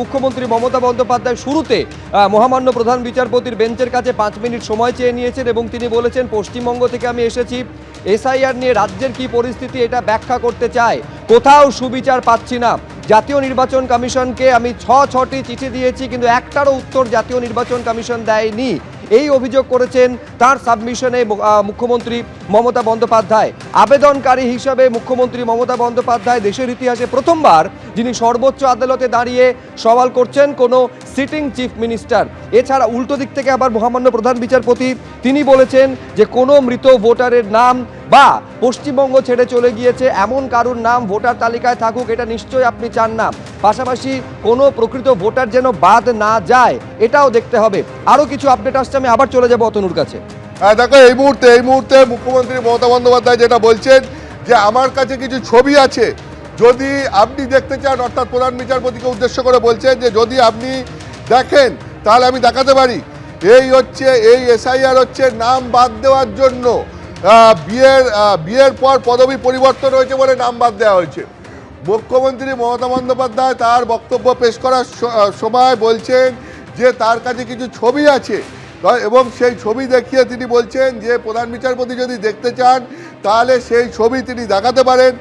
মুখ্যমন্ত্রী মমতা বন্দ্যোপাধ্যায় শুরুতে মহামান্য প্রধান বিচারপতির বেঞ্চের কাছে 5 মিনিট সময় চেয়ে নিয়েছেন এবং তিনি বলেছেন পশ্চিমবঙ্গ থেকে আমি এসেছি, এসআইআর নিয়ে রাজ্যের কি পরিস্থিতি এটা ব্যাখ্যা করতে চাই, কোথাও সুবিচার পাচ্ছি না। জাতীয় নির্বাচন কমিশনকে আমি ছটি চিঠি দিয়েছি কিন্তু একটারও উত্তর জাতীয় নির্বাচন কমিশন দেয়নি, এই অভিযোগ করেছেন তার সাবমিশনে মুখ্যমন্ত্রী মমতা বন্দ্যোপাধ্যায়। আবেদনকারী হিসাবে মুখ্যমন্ত্রী মমতা বন্দ্যোপাধ্যায় দেশের ইতিহাসে প্রথমবার যিনি সর্বোচ্চ আদালতে দাঁড়িয়ে সওয়াল করছেন কোনো সিটিং চিফ মিনিস্টার। এছাড়া উল্টো দিক থেকে আবার মহামান্য প্রধান বিচারপতি তিনি বলেছেন যে কোনো মৃত ভোটারের নাম বা পশ্চিমবঙ্গ ছেড়ে চলে গিয়েছে এমন কারুর নাম ভোটার তালিকায় থাকুক এটা নিশ্চয়ই আপনি চান না, পাশাপাশি কোনো প্রকৃত ভোটার যেন বাদ না যায় এটাও দেখতে হবে। আরও কিছু আপডেট আসছে, আমি আবার চলে যাবো অতনুর কাছে। দেখো এই মুহূর্তে মুখ্যমন্ত্রী মমতা বন্দ্যোপাধ্যায় যেটা বলছেন যে আমার কাছে কিছু ছবি আছে, যদি আপনি দেখতে চান, অর্থাৎ প্রধান বিচারপতিকে উদ্দেশ্য করে বলছেন যে যদি আপনি দেখেন তাহলে আমি দেখাতে পারি। এই এসআইআর হচ্ছে নাম বাদ দেওয়ার জন্য, বিয়ের পর পদবি পরিবর্তন হয়েছে বলে নাম বাদ দেওয়া হয়েছে। মুখ্যমন্ত্রী মমতা বন্দ্যোপাধ্যায় তার বক্তব্য পেশ করার সময় বলছেন যে তার কাছে কিছু ছবি আছে এবং সেই ছবি দেখিয়ে তিনি বলছেন যে প্রধান বিচারপতি যদি দেখতে চান তাহলে সেই ছবি তিনি দেখাতে পারেন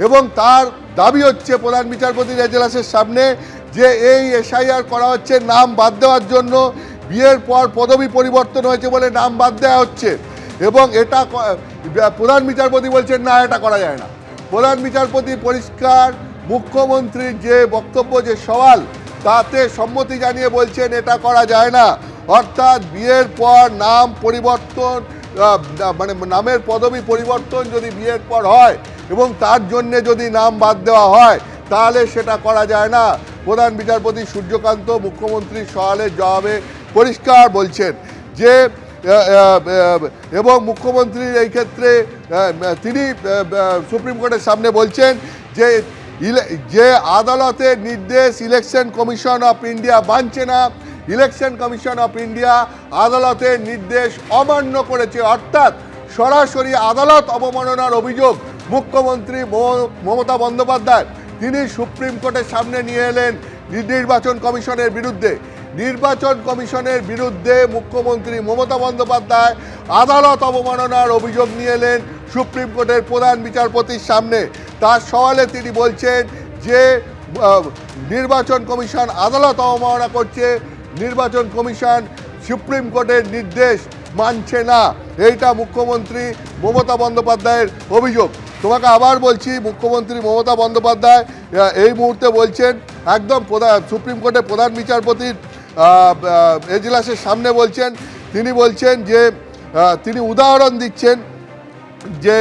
এবং তার দাবি হচ্ছে প্রধান বিচারপতির এজলাসের সামনে যে এই এসআইআর করা হচ্ছে নাম বাদ দেওয়ার জন্য, বিয়ের পর পদবি পরিবর্তন হয়েছে বলে নাম বাদ দেওয়া হচ্ছে এবং এটা প্রধান বিচারপতি বলছেন না, এটা করা যায় না। প্রধান বিচারপতি পরিষ্কার মুখ্যমন্ত্রীর যে বক্তব্য, যে সওয়াল, তাতে সম্মতি জানিয়ে বলছেন এটা করা যায় না। অর্থাৎ বিয়ের পর নাম পরিবর্তন, মানে নামের পদবি পরিবর্তন যদি বিয়ের পর হয় এবং তার জন্যে যদি নাম বাদ দেওয়া হয় তাহলে সেটা করা যায় না। প্রধান বিচারপতি সূর্যকান্ত মুখ্যমন্ত্রীর সওয়ালের জবাবে পরিষ্কার বলছেন যে এবং মুখ্যমন্ত্রীর এই ক্ষেত্রে তিনি সুপ্রিম কোর্টের সামনে বলছেন যে আদালতের নির্দেশ ইলেকশন কমিশন অফ ইন্ডিয়া মানছে না, ইলেকশন কমিশন অফ ইন্ডিয়া আদালতের নির্দেশ অমান্য করেছে। অর্থাৎ সরাসরি আদালত অবমাননার অভিযোগ মুখ্যমন্ত্রী মমতা বন্দ্যোপাধ্যায় তিনি সুপ্রিম কোর্টের সামনে নিয়ে এলেন নির্বাচন কমিশনের বিরুদ্ধে। নির্বাচন কমিশনের বিরুদ্ধে মুখ্যমন্ত্রী মমতা বন্দ্যোপাধ্যায় আদালত অবমাননার অভিযোগ নিয়ে এলেন সুপ্রিম কোর্টের প্রধান বিচারপতির সামনে। তার সওয়ালে তিনি বলছেন যে নির্বাচন কমিশন আদালত অবমাননা করছে, নির্বাচন কমিশন সুপ্রিম কোর্টের নির্দেশ মানছে না, এইটা মুখ্যমন্ত্রী মমতা বন্দ্যোপাধ্যায়ের অভিযোগ। তোমাকে আবার বলছি, মুখ্যমন্ত্রী মমতা বন্দ্যোপাধ্যায় এই মুহূর্তে বলছেন একদম সুপ্রিম কোর্টের প্রধান বিচারপতির এজলাসের সামনে বলছেন, তিনি বলছেন যে তিনি উদাহরণ দিচ্ছেন যে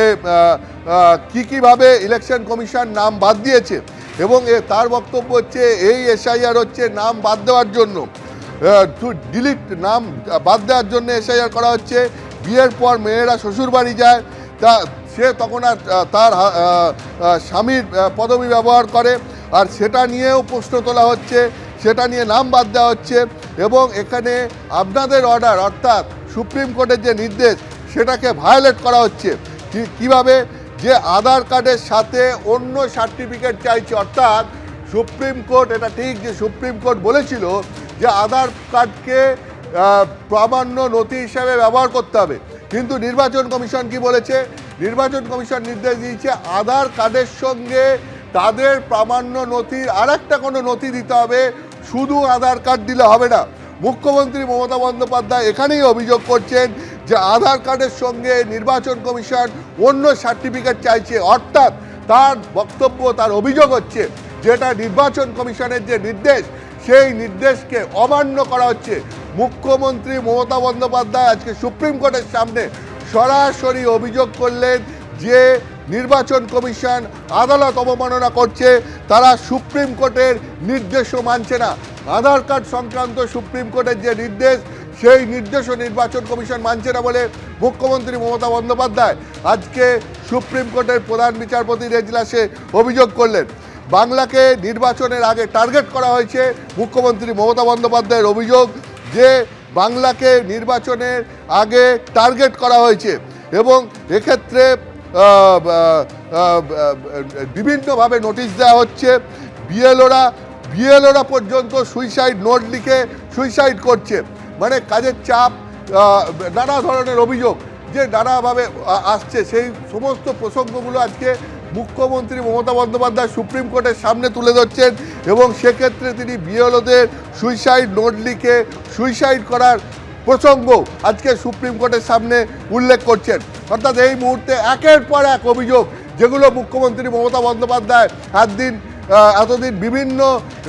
কীভাবে ইলেকশন কমিশন নাম বাদ দিয়েছে এবং তার বক্তব্য হচ্ছে এই এসআইআর হচ্ছে নাম বাদ দেওয়ার জন্য, নাম বাদ দেওয়ার জন্য এসআইআর করা হচ্ছে। বিয়ের পর মেয়েরা শ্বশুরবাড়ি যায়, সে তখন আর তার স্বামীর পদবি ব্যবহার করে, আর সেটা নিয়েও প্রশ্ন তোলা হচ্ছে, সেটা নিয়ে নাম বাদ দেওয়া হচ্ছে এবং এখানে আপনাদের অর্ডার অর্থাৎ সুপ্রিম কোর্টের যে নির্দেশ সেটাকে ভায়োলেট করা হচ্ছে। কিভাবে? যে আধার কার্ডের সাথে অন্য সার্টিফিকেট চাইছে। অর্থাৎ সুপ্রিম কোর্ট, এটা ঠিক যে সুপ্রিম কোর্ট বলেছিল যে আধার কার্ডকে প্রামাণ্য নথি হিসাবে ব্যবহার করতে হবে, কিন্তু নির্বাচন কমিশন কি বলেছে? নির্বাচন কমিশন নির্দেশ দিয়েছে আধার কার্ডের সঙ্গে তাদের প্রামাণ্য নথির আরেকটা কোনো নথি দিতে হবে, শুধু আধার কার্ড দিলে হবে না। মুখ্যমন্ত্রী মমতা বন্দ্যোপাধ্যায় এখানেই অভিযোগ করছেন যে আধার কার্ডের সঙ্গে নির্বাচন কমিশন অন্য সার্টিফিকেট চাইছে। অর্থাৎ তার বক্তব্য, তার অভিযোগ হচ্ছে যেটা নির্বাচন কমিশনের যে নির্দেশ সেই নির্দেশকে অমান্য করা হচ্ছে। মুখ্যমন্ত্রী মমতা বন্দ্যোপাধ্যায় আজকে সুপ্রিম কোর্টের সামনে সরাসরি অভিযোগ করলেন যে নির্বাচন কমিশন আদালত অবমাননা করছে, তারা সুপ্রিম কোর্টের নির্দেশও মানছে না। আধার কার্ড সংক্রান্ত সুপ্রিম কোর্টের যে নির্দেশ সেই নির্দেশও নির্বাচন কমিশন মানছে না বলে মুখ্যমন্ত্রী মমতা বন্দ্যোপাধ্যায় আজকে সুপ্রিম কোর্টের প্রধান বিচারপতির এজলাসে অভিযোগ করলেন। বাংলাকে নির্বাচনের আগে টার্গেট করা হয়েছে, মুখ্যমন্ত্রী মমতা বন্দ্যোপাধ্যায়ের অভিযোগ যে বাংলাকে নির্বাচনের আগে টার্গেট করা হয়েছে এবং এক্ষেত্রে বিভিন্নভাবে নোটিশ দেওয়া হচ্ছে। বিএলওরা বিএলওরা পর্যন্ত সুইসাইড নোট লিখে সুইসাইড করছে। মানে কাজের চাপ, নানা ধরনের অভিযোগ যে নানাভাবে আসছে, সেই সমস্ত প্রসঙ্গগুলো আজকে মুখ্যমন্ত্রী মমতা বন্দ্যোপাধ্যায় সুপ্রিম কোর্টের সামনে তুলে ধরছেন এবং সেক্ষেত্রে তিনি বিএলওদের সুইসাইড নোট লিখে সুইসাইড করার প্রসঙ্গ আজকে সুপ্রিম কোর্টের সামনে উল্লেখ করছেন। অর্থাৎ এই মুহূর্তে একের পর এক অভিযোগ যেগুলো মুখ্যমন্ত্রী মমতা বন্দ্যোপাধ্যায় এতদিন বিভিন্ন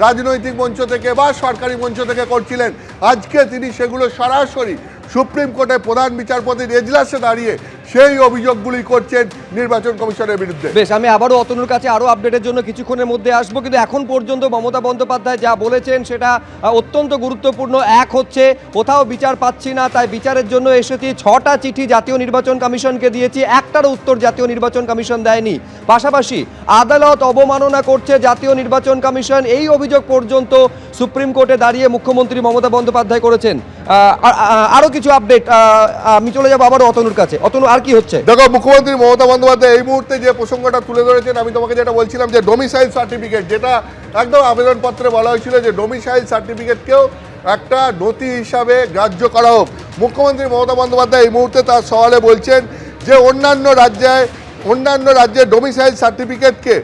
রাজনৈতিক মঞ্চ থেকে বা সরকারি মঞ্চ থেকে করছিলেন, আজকে তিনি সেগুলো সরাসরি সুপ্রিম কোর্টের প্রধান বিচারপতির এজলাসে দাঁড়িয়ে সেই অভিযোগগুলি করছেন নির্বাচন কমিশনের বিরুদ্ধে। বেশ, আমি আবারও অতনুর কাছে আরও আপডেটের জন্য কিছুক্ষণের মধ্যে আসবো, কিন্তু এখন পর্যন্ত মমতা বন্দ্যোপাধ্যায় যা বলেছেন সেটা অত্যন্ত গুরুত্বপূর্ণ। এক হচ্ছে কোথাও বিচার পাচ্ছি না, তাই বিচারের জন্য এসেছি, 6টা চিঠি জাতীয় নির্বাচন কমিশনকে দিয়েছি, একটারও উত্তর জাতীয় নির্বাচন কমিশন দেয়নি। পাশাপাশি আদালত অবমাননা করছে জাতীয় নির্বাচন কমিশন, এই অভিযোগ পর্যন্ত সুপ্রিম কোর্টে দাঁড়িয়ে মুখ্যমন্ত্রী মমতা বন্দ্যোপাধ্যায় করেছেন। আরও কিছু আপডেট, আমি চলে যাবো আবারও অতনুর কাছে। অতনু, আর কি হচ্ছে? দেখো, মুখ্যমন্ত্রী মমতা বন্দ্যোপাধ্যায় এই মুহূর্তে যে প্রসঙ্গটা তুলে ধরেছেন, আমি তোমাকে যেটা বলছিলাম যে ডোমিসাইল সার্টিফিকেট, যেটা একদম আবেদনপত্রে বলা হয়েছিল যে ডোমিসাইল সার্টিফিকেটকেও একটা নথি হিসাবে গ্রাহ্য করা হোক। মুখ্যমন্ত্রী মমতা বন্দ্যোপাধ্যায় এই মুহূর্তে তার সওয়ালে বলছেন যে অন্যান্য রাজ্যে ডোমিসাইল সার্টিফিকেটকে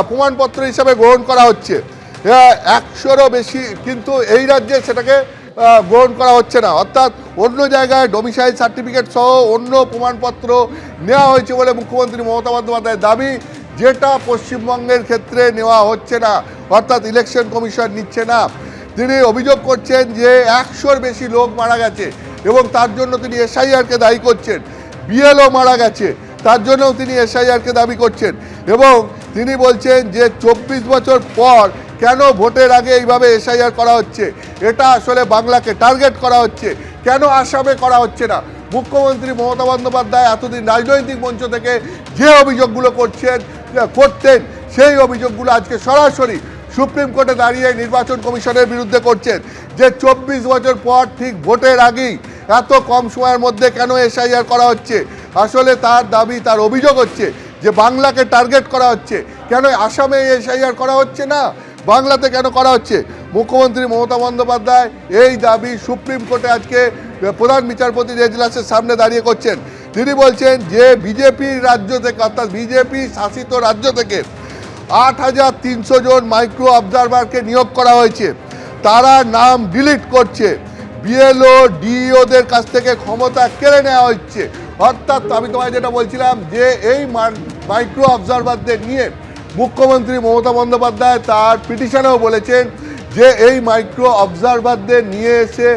প্রমাণপত্র হিসাবে গ্রহণ করা হচ্ছে 100-রও বেশি, কিন্তু এই রাজ্যে সেটাকে গ্রহণ করা হচ্ছে না। অর্থাৎ অন্য জায়গায় ডোমিসাইল সার্টিফিকেট সহ অন্য প্রমাণপত্র নেওয়া হয়েছে বলে মুখ্যমন্ত্রী মমতা বন্দ্যোপাধ্যায়ের দাবি, যেটা পশ্চিমবঙ্গের ক্ষেত্রে নেওয়া হচ্ছে না, অর্থাৎ ইলেকশন কমিশন নিচ্ছে না। তিনি অভিযোগ করছেন যে 100-র বেশি লোক মারা গেছে এবং তার জন্য তিনি এসআইআরকে দায়ী করছেন। বিএলও মারা গেছে, তার জন্যও তিনি এসআইআরকে দাবি করছেন এবং তিনি বলছেন যে 24 বছর পর কেন ভোটের আগে এইভাবে এসআইআর করা হচ্ছে, এটা আসলে বাংলাকে টার্গেট করা হচ্ছে, কেন আসামে করা হচ্ছে না। মুখ্যমন্ত্রী মমতা বন্দ্যোপাধ্যায় এতদিন রাজনৈতিক মঞ্চ থেকে যে অভিযোগগুলো করতেন সেই অভিযোগগুলো আজকে সরাসরি সুপ্রিম কোর্টে দাঁড়িয়ে নির্বাচন কমিশনের বিরুদ্ধে করছেন যে 24 বছর পর ঠিক ভোটের আগেই এত কম সময়ের মধ্যে কেন এসআইআর করা হচ্ছে। আসলে তার দাবি, তার অভিযোগ হচ্ছে যে বাংলাকে টার্গেট করা হচ্ছে, কেন আসামে এসআইআর করা হচ্ছে না, বাংলাতে কেন করা হচ্ছে। মুখ্যমন্ত্রী মমতা বন্দ্যোপাধ্যায় এই দাবি সুপ্রিম কোর্টে আজকে প্রধান বিচারপতির এজলাসের সামনে দাঁড়িয়ে করছেন। তিনি বলছেন যে বিজেপির রাজ্য থেকে, অর্থাৎ বিজেপি শাসিত রাজ্য থেকে 8300 জন মাইক্রো অবজারভারকে নিয়োগ করা হয়েছে, তারা নাম ডিলিট করছে, বিএলও ডিইওদের কাছ থেকে ক্ষমতা কেড়ে নেওয়া হচ্ছে। অর্থাৎ আমি তোমায় যেটা বলছিলাম যে এই মাইক্রো অবজারভারদের নিয়ে মুখ্যমন্ত্রী মমতা বন্দ্যোপাধ্যায় তার পিটিশনেও বলেছেন যে এই মাইক্রো অবজারভারদের নিয়ে এসে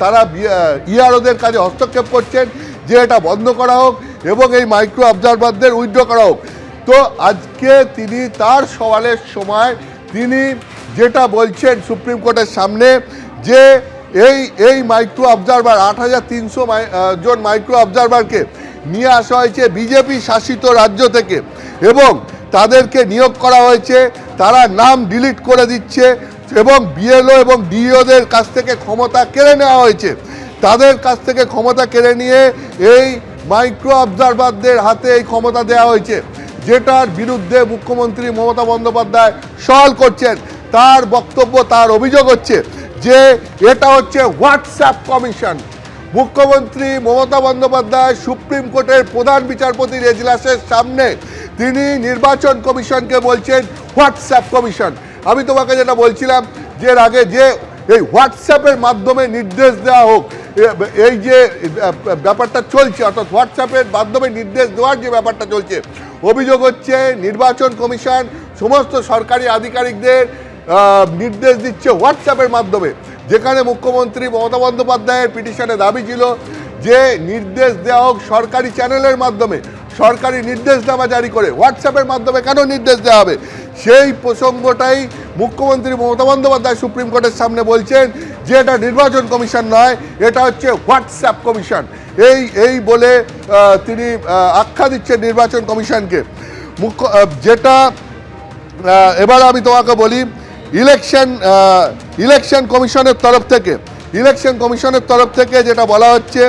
তারা ইআরওদের কাজে হস্তক্ষেপ করছেন, যে এটা বন্ধ করা হোক এবং এই মাইক্রো অবজারভারদের উইথড্র করা হোক। তো আজকে তিনি তার সওয়ালের সময় তিনি যেটা বলছেন সুপ্রিম কোর্টের সামনে যে এই মাইক্রো অবজারভার 8300 জন মাইক্রো অবজারভারকে নিয়ে আসা হয়েছে বিজেপি শাসিত রাজ্য থেকে এবং তাদেরকে নিয়োগ করা হয়েছে, তারা নাম ডিলিট করে দিচ্ছে এবং বিএলও এবং ডিইওদের কাছ থেকে ক্ষমতা কেড়ে নেওয়া হয়েছে। তাদের কাছ থেকে ক্ষমতা কেড়ে নিয়ে এই মাইক্রো অবজারভারদের হাতে এই ক্ষমতা দেওয়া হয়েছে, যেটার বিরুদ্ধে মুখ্যমন্ত্রী মমতা বন্দ্যোপাধ্যায় সওয়াল করছেন। তার বক্তব্য, তার অভিযোগ হচ্ছে যে এটা হচ্ছে হোয়াটসঅ্যাপ কমিশন। মুখ্যমন্ত্রী মমতা বন্দ্যোপাধ্যায় সুপ্রিম কোর্টের প্রধান বিচারপতির এজলাসের সামনে তিনি নির্বাচন কমিশনকে বলছেন হোয়াটসঅ্যাপ কমিশন। আমি তোমাকে যেটা বলছিলাম যে এর আগে, যে এই হোয়াটসঅ্যাপের মাধ্যমে নির্দেশ দেওয়া হোক, এই যে ব্যাপারটা চলছে, অর্থাৎ হোয়াটসঅ্যাপের মাধ্যমে নির্দেশ দেওয়ার যে ব্যাপারটা চলছে, অভিযোগ হচ্ছে নির্বাচন কমিশন সমস্ত সরকারি আধিকারিকদের নির্দেশ দিচ্ছে হোয়াটসঅ্যাপের মাধ্যমে, যেখানে মুখ্যমন্ত্রী মমতা বন্দ্যোপাধ্যায়ের পিটিশনে দাবি ছিল যে নির্দেশ দেওয়া হোক সরকারি চ্যানেলের মাধ্যমে, সরকারি নির্দেশনামা জারি করে। হোয়াটসঅ্যাপের মাধ্যমে কেন নির্দেশ দেওয়া হবে, সেই প্রসঙ্গটাই মুখ্যমন্ত্রী মমতা বন্দ্যোপাধ্যায় সুপ্রিম কোর্টের সামনে বলছেন যে এটা নির্বাচন কমিশন নয়, এটা হচ্ছে হোয়াটসঅ্যাপ কমিশন। এই বলে তিনি আখ্যা দিচ্ছেন নির্বাচন কমিশনকে। যেটা এবার আমি তোমাকে বলি, ইলেকশন কমিশনের তরফ থেকে যেটা বলা হচ্ছে,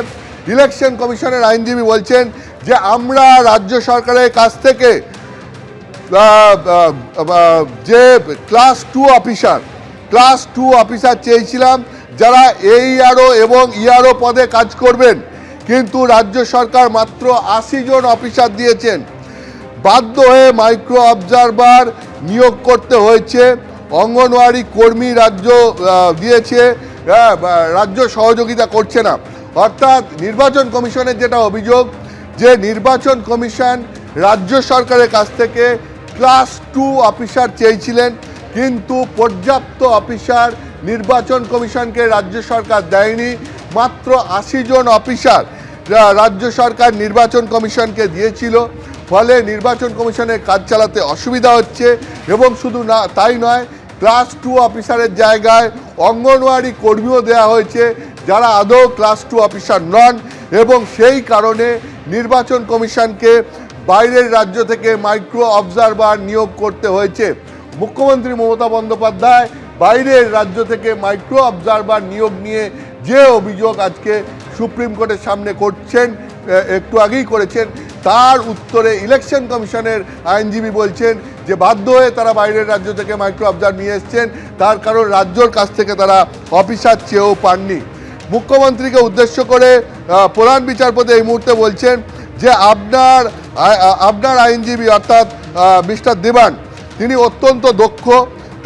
ইলেকশন কমিশনের আইনজীবী বলছেন যে আমরা রাজ্য সরকারের কাছ থেকে যে ক্লাস টু অফিসার চেয়েছিলাম যারা এইআরও এবং ইআরও পদে কাজ করবেন, কিন্তু রাজ্য সরকার মাত্র 80 জন অফিসার দিয়েছেন। বাধ্য হয়ে মাইক্রো অবজারভার নিয়োগ করতে হয়েছে। অঙ্গনওয়াড়ি কর্মী রাজ্য দিয়েছে, রাজ্য সহযোগিতা করছে না। অর্থাৎ নির্বাচন কমিশনের যেটা অভিযোগ, যে নির্বাচন কমিশন রাজ্য সরকারের কাছ থেকে ক্লাস টু অফিসার চেয়েছিলেন, কিন্তু পর্যাপ্ত অফিসার নির্বাচন কমিশনকে রাজ্য সরকার দেয়নি। মাত্র 80 জন অফিসার রাজ্য সরকার নির্বাচন কমিশনকে দিয়েছিল। ফলে নির্বাচন কমিশনের কাজ চালাতে অসুবিধা হচ্ছে। এবং শুধু না তাই নয়, ক্লাস টু অফিসারের জায়গায় অঙ্গনওয়াড়ি কর্মীও দেওয়া হয়েছে যারা আদৌ ক্লাস টু অফিসার নন। এবং সেই কারণে নির্বাচন কমিশনকে বাইরের রাজ্য থেকে মাইক্রো অবজারভার নিয়োগ করতে হয়েছে। মুখ্যমন্ত্রী মমতা বন্দ্যোপাধ্যায় বাইরের রাজ্য থেকে মাইক্রো অবজারভার নিয়োগ নিয়ে যে অভিযোগ আজকে সুপ্রিম কোর্টের সামনে করছেন, একটু আগেই করেছেন, তার উত্তরে ইলেকশন কমিশনের আইনজীবী বলছেন যে বাধ্য হয়ে তারা বাইরের রাজ্য থেকে মাইক্রো অবজার্ভ নিয়ে এসছেন, তার কারণ রাজ্যর কাছ থেকে তারা অফিসার চেয়েও পাননি। মুখ্যমন্ত্রীকে উদ্দেশ্য করে প্রধান বিচারপতি এই মুহূর্তে বলছেন যে আপনার আইনজীবী অর্থাৎ মিস্টার দেবান, তিনি অত্যন্ত দক্ষ,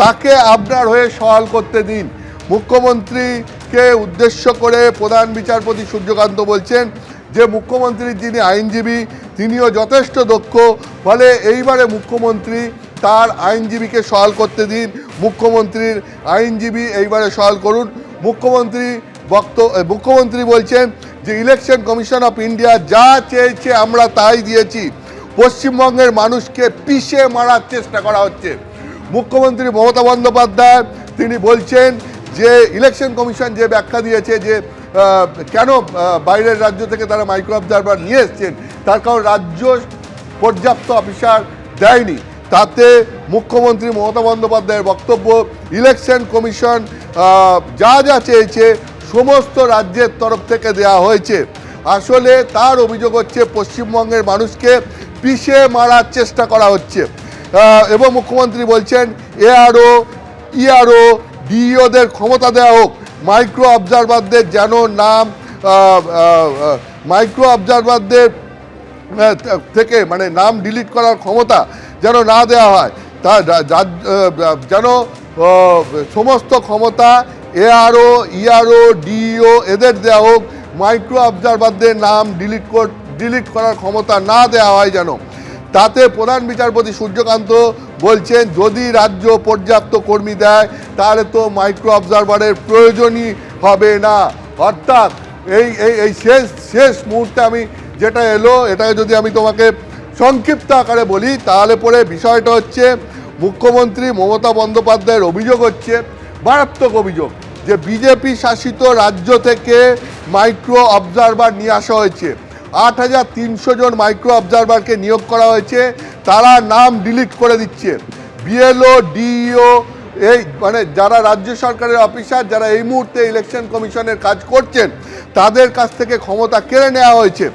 তাকে আপনার হয়ে সওয়াল করতে দিন। মুখ্যমন্ত্রীকে উদ্দেশ্য করে প্রধান বিচারপতি সূর্যকান্ত বলছেন যে মুখ্যমন্ত্রীর যিনি আইনজীবী তিনিও যথেষ্ট দক্ষ, ফলে এইবারে মুখ্যমন্ত্রী তার আইনজীবীকে সওয়াল করতে দিন। মুখ্যমন্ত্রীর আইনজীবী এইবারে সওয়াল করুন। মুখ্যমন্ত্রী বলছেন যে ইলেকশন কমিশন অফ ইন্ডিয়া যা চেয়েছে আমরা তাই দিয়েছি, পশ্চিমবঙ্গের মানুষকে পিষে মারার চেষ্টা করা হচ্ছে। মুখ্যমন্ত্রী মমতা বন্দ্যোপাধ্যায় তিনি বলছেন যে ইলেকশন কমিশন যে ব্যাখ্যা দিয়েছে যে কেন বাইরের রাজ্য থেকে তারা মাইক্রো অবজারভার নিয়ে এসছেন, তার কারণ রাজ্য পর্যাপ্ত অফিসার দেয়নি। তাতে মুখ্যমন্ত্রী মমতা বন্দ্যোপাধ্যায়ের বক্তব্য, ইলেকশন কমিশন যা যা চেয়েছে সমস্ত রাজ্যের তরফ থেকে দেয়া হয়েছে। আসলে তার অভিযোগ হচ্ছে পশ্চিমবঙ্গের মানুষকে পিষে মারার চেষ্টা করা হচ্ছে। এবং মুখ্যমন্ত্রী বলছেন এআরও ইআরও ডিইওদের ক্ষমতা দেওয়া হোক, মাইক্রো অবজারভারদের যেন নাম মাইক্রো অবজারভারদের থেকে মানে নাম ডিলিট করার ক্ষমতা যেন না দেওয়া হয়, তা যেন সমস্ত ক্ষমতা এআরও ইআরও ডিইও এদের দেওয়া হোক, মাইক্রো অবজারভারদের নাম ডিলিট করার ক্ষমতা না দেওয়া হয় যেন। তাতে প্রধান বিচারপতি সূর্যকান্ত বলছেন যদি রাজ্য পর্যাপ্ত কর্মী দেয় তাহলে তো মাইক্রো অবজারভারের প্রয়োজনই হবে না। অর্থাৎ এই শেষ মুহূর্তে আমি যেটা এলো, এটাকে যদি আমি তোমাকে সংক্ষিপ্ত আকারে বলি তাহলে পরে বিষয়টা হচ্ছে মুখ্যমন্ত্রী মমতা বন্দ্যোপাধ্যায়ের অভিযোগ হচ্ছে, মারাত্মক অভিযোগ, যে বিজেপি শাসিত রাজ্য থেকে মাইক্রো অবজারভার নিয়ে আসা হয়েছে। 8300 জন মাইক্রো অবজারভারকে নিয়োগ করা হয়েছে, তারা নাম ডিলিট করে দিচ্ছে। বিএলও ডিইও এই মানে যারা রাজ্য সরকারের অফিসার, যারা এই মুহূর্তে ইলেকশন কমিশনের কাজ করছেন, তাদের কাছ থেকে ক্ষমতা কেড়ে নেওয়া হয়েছে।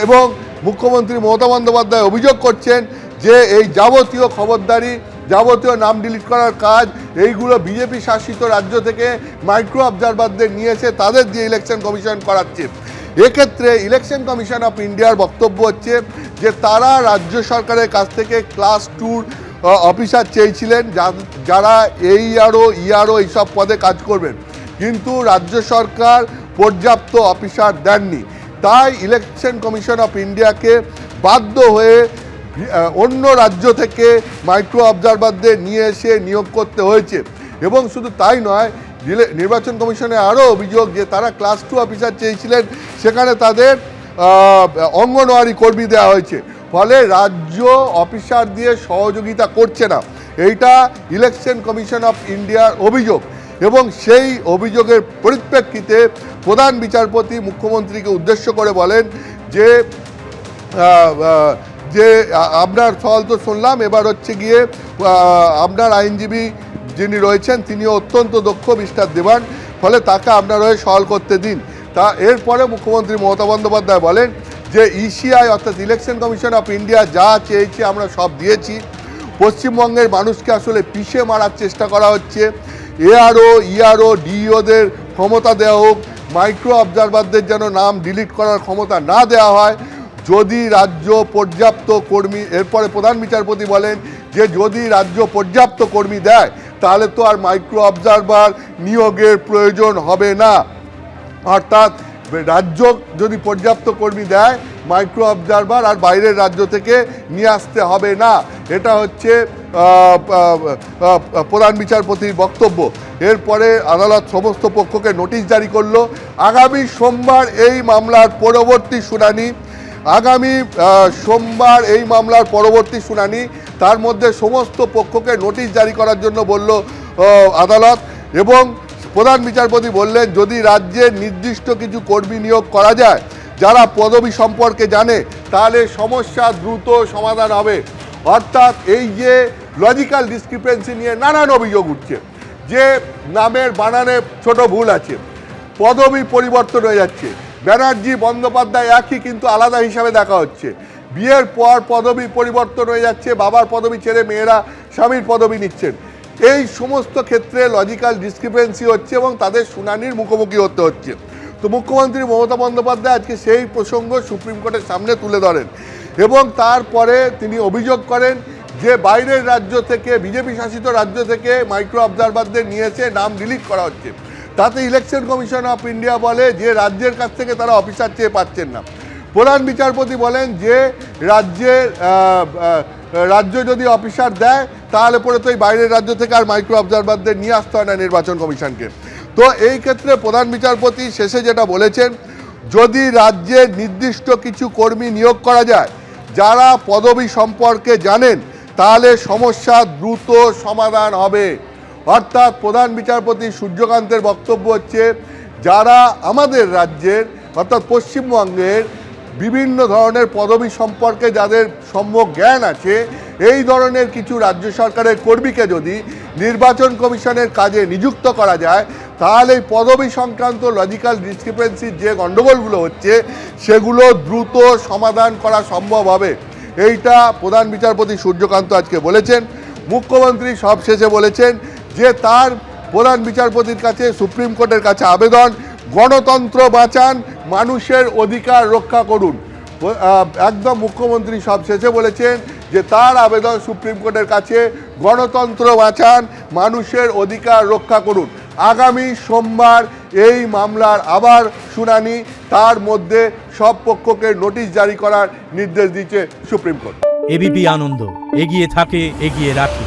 এবং মুখ্যমন্ত্রী মমতা বন্দ্যোপাধ্যায় অভিযোগ করছেন যে এই যাবতীয় খবরদারি, যাবতীয় নাম ডিলিট করার কাজ, এইগুলো বিজেপি শাসিত রাজ্য থেকে মাইক্রো অবজারভারদের নিয়ে এসে তাদের দিয়ে ইলেকশন কমিশন করাচ্ছে। এক্ষেত্রে ইলেকশন কমিশন অফ ইন্ডিয়ার বক্তব্য হচ্ছে যে তারা রাজ্য সরকারের কাছ থেকে ক্লাস টুর অফিসার চেয়েছিলেন যারা এইআরও ইআরও এইসব পদে কাজ করবেন, কিন্তু রাজ্য সরকার পর্যাপ্ত অফিসার দেননি। তাই ইলেকশন কমিশন অফ ইন্ডিয়াকে বাধ্য হয়ে অন্য রাজ্য থেকে মাইক্রো অবজারভারদের নিয়ে এসে নিয়োগ করতে হয়েছে। এবং শুধু তাই নয়, নির্বাচন কমিশনের আরও অভিযোগ যে তারা ক্লাস টু অফিসার চেয়েছিলেন, সেখানে তাদের অঙ্গনওয়াড়ি কর্মী দেওয়া হয়েছে, ফলে রাজ্য অফিসার দিয়ে সহযোগিতা করছে না। এইটা ইলেকশন কমিশন অফ ইন্ডিয়ার অভিযোগ। এবং সেই অভিযোগের পরিপ্রেক্ষিতে প্রধান বিচারপতি মুখ্যমন্ত্রীকে উদ্দেশ্য করে বলেন যে আপনার সওয়াল তো শুনলাম, এবার হচ্ছে গিয়ে আপনার আইনজীবী যিনি রয়েছেন তিনিও অত্যন্ত দক্ষ মিস্টার দেবান, ফলে তাকে আপনার হয়ে সওয়াল করতে দিন। তা এরপরে মুখ্যমন্ত্রী মমতা বন্দ্যোপাধ্যায় বলেন যে ইসিআই অর্থাৎ ইলেকশন কমিশন অফ ইন্ডিয়া যা চেয়েছে আমরা সব দিয়েছি, পশ্চিমবঙ্গের মানুষকে আসলে পিষে মারার চেষ্টা করা হচ্ছে। এআরও ইআরও ডিইওদের ক্ষমতা দেওয়া হোক, মাইক্রো অবজারভারদের যেন নাম ডিলিট করার ক্ষমতা না দেওয়া হয়। যদি রাজ্য পর্যাপ্ত কর্মী, এরপরে প্রধান বিচারপতি বলেন যে যদি রাজ্য পর্যাপ্ত কর্মী দেয় তাহলে তো আর মাইক্রো অবজারভার নিয়োগের প্রয়োজন হবে না। অর্থাৎ রাজ্য যদি পর্যাপ্ত কর্মী দেয়, মাইক্রো অবজারভার আর বাইরের রাজ্য থেকে নিয়ে আসতে হবে না। এটা হচ্ছে প্রধান বিচারপতির বক্তব্য। এরপরে আদালত সমস্ত পক্ষকে নোটিশ জারি করলো। আগামী সোমবার এই মামলার পরবর্তী শুনানি, আগামী সোমবার এই মামলার পরবর্তী শুনানি, তার মধ্যে সমস্ত পক্ষকে নোটিশ জারি করার জন্য বলল আদালত। এবং প্রধান বিচারপতি বললেন যদি রাজ্যের নির্দিষ্ট কিছু কর্মী নিয়োগ করা যায় যারা পদবি সম্পর্কে জানে তাহলে সমস্যা দ্রুত সমাধান হবে। অর্থাৎ এই যে লজিক্যাল ডিসক্রিপেন্সি নিয়ে নানান অভিযোগ উঠছে, যে নামের বানানে ছোট ভুল আছে, পদবি পরিবর্তন হয়ে যাচ্ছে, ব্যানার্জি বন্দ্যোপাধ্যায় একই কিন্তু আলাদা হিসাবে দেখা হচ্ছে, বিয়ের পর পদবি পরিবর্তন হয়ে যাচ্ছে, বাবার পদবি ছেড়ে মেয়েরা স্বামীর পদবি নিচ্ছেন, এই সমস্ত ক্ষেত্রে লজিক্যাল ডিসক্রিপেন্সি হচ্ছে এবং তাদের শুনানির মুখোমুখি হতে হচ্ছে। তো মুখ্যমন্ত্রী মমতা বন্দ্যোপাধ্যায় আজকে সেই প্রসঙ্গ সুপ্রিম কোর্টের সামনে তুলে ধরেন এবং তারপরে তিনি অভিযোগ করেন যে বাইরের রাজ্য থেকে, বিজেপি শাসিত রাজ্য থেকে মাইক্রো অবজারভারদের নিয়ে এসে নাম ডিলিট করা হচ্ছে। তাতে ইলেকশন কমিশন অফ ইন্ডিয়া বলে যে রাজ্যের কাছ থেকে তারা অফিসার চেয়ে পাচ্ছেন না। প্রধান বিচারপতি বলেন যে রাজ্য যদি অফিসার দেয় তাহলে পরে তো এই বাইরের রাজ্য থেকে আর মাইক্রো অবজারভারদের নিয়ে আসতে হয় না নির্বাচন কমিশনকে। তো এই ক্ষেত্রে প্রধান বিচারপতি শেষে যেটা বলেছেন, যদি রাজ্যের নির্দিষ্ট কিছু কর্মী নিয়োগ করা যায় যারা পদবি সম্পর্কে জানেন তাহলে সমস্যা দ্রুত সমাধান হবে। অর্থাৎ প্রধান বিচারপতি সূর্যকান্তের বক্তব্য হচ্ছে যারা আমাদের রাজ্যের অর্থাৎ পশ্চিমবঙ্গের বিভিন্ন ধরনের পদবি সম্পর্কে যাদের সম্যক জ্ঞান আছে, এই ধরনের কিছু রাজ্য সরকারের কর্মীকে যদি নির্বাচন কমিশনের কাজে নিযুক্ত করা যায় তাহলে এই পদবি সংক্রান্ত লজিক্যাল ডিসক্রিপেন্সির যে গণ্ডগোলগুলো হচ্ছে সেগুলো দ্রুত সমাধান করা সম্ভব হবে। এইটা প্রধান বিচারপতি সূর্যকান্ত আজকে বলেছেন। মুখ্যমন্ত্রী সবশেষে বলেছেন যে তার প্রধান বিচারপতির কাছে, সুপ্রিম কোর্টের কাছে আবেদন, গণতন্ত্র বাঁচান, মানুষের অধিকার রক্ষা করুন। একদম মুখ্যমন্ত্রী সবশেষে বলেছেন যে তার আবেদন সুপ্রিম কোর্টের কাছে, গণতন্ত্র বাঁচান, মানুষের অধিকার রক্ষা করুন। আগামী সোমবার এই মামলার আবার শুনানি, তার মধ্যে সব পক্ষকে নোটিশ জারি করার নির্দেশ দিয়েছে সুপ্রিম কোর্ট। এবিপি আনন্দ, এগিয়ে থাকে, এগিয়ে রাখে।